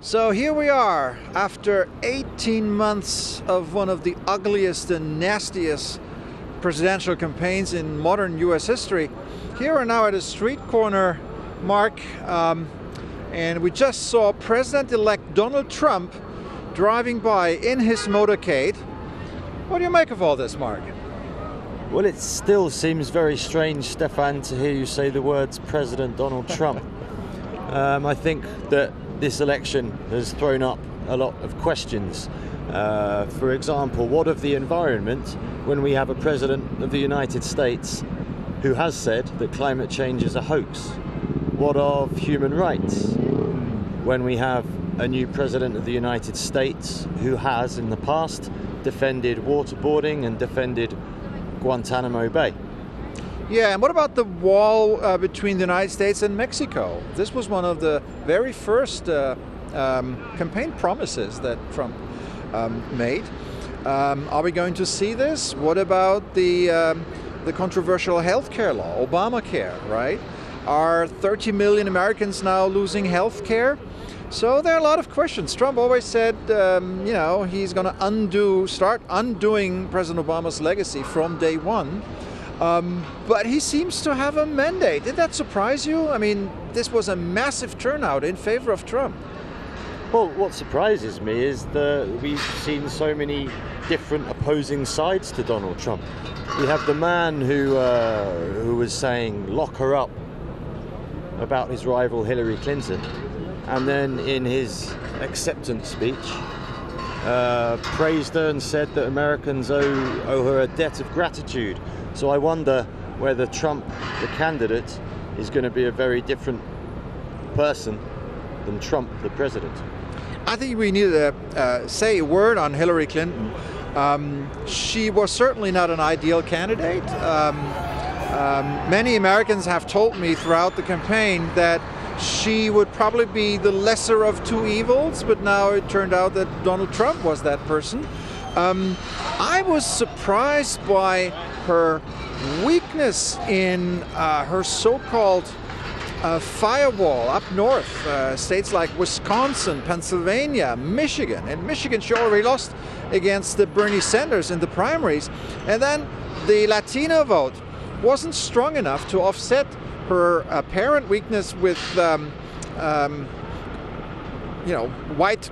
So here we are, after 18 months of one of the ugliest and nastiest presidential campaigns in modern US history. Here we're now at a street corner, Mark, and we just saw President-elect Donald Trump driving by in his motorcade. What do you make of all this, Mark? Well, it still seems very strange, Stefan, to hear you say the words President Donald Trump. I think that this election has thrown up a lot of questions. For example, what of the environment when we have a President of the United States who has said that climate change is a hoax? What of human rights when we have a new President of the United States who has in the past defended waterboarding and defended Guantanamo Bay? Yeah, and what about the wall between the United States and Mexico? This was one of the very first campaign promises that Trump made. Are we going to see this? What about the controversial healthcare law, Obamacare, right? Are 30 million Americans now losing healthcare? So there are a lot of questions. Trump always said, he's going to start undoing President Obama's legacy from day one. But he seems to have a mandate. Did that surprise you? I mean, this was a massive turnout in favor of Trump. Well, what surprises me is that we've seen so many different opposing sides to Donald Trump. We have the man who was saying, lock her up, about his rival Hillary Clinton. And then in his acceptance speech, praised her and said that Americans owe her a debt of gratitude. So I wonder whether Trump, the candidate, is going to be a very different person than Trump, the president. I think we need to say a word on Hillary Clinton. She was certainly not an ideal candidate. Many Americans have told me throughout the campaign that she would probably be the lesser of two evils, but now it turned out that Donald Trump was that person. I was surprised by her weakness in her so-called firewall up north, states like Wisconsin, Pennsylvania, Michigan. In Michigan, she already lost against the Bernie Sanders in the primaries. And then the Latino vote wasn't strong enough to offset her apparent weakness with, white,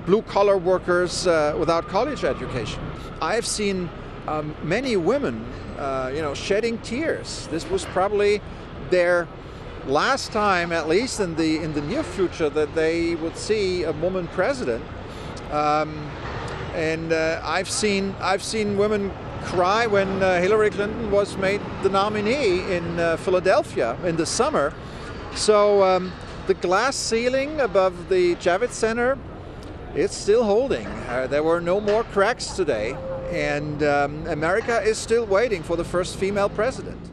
blue-collar workers without college education. I've seen many women, shedding tears. This was probably their last time, at least in the near future, that they would see a woman president. I've seen women cry when Hillary Clinton was made the nominee in Philadelphia in the summer. So the glass ceiling above the Javits Center, it's still holding. There were no more cracks today, and America is still waiting for the first female president.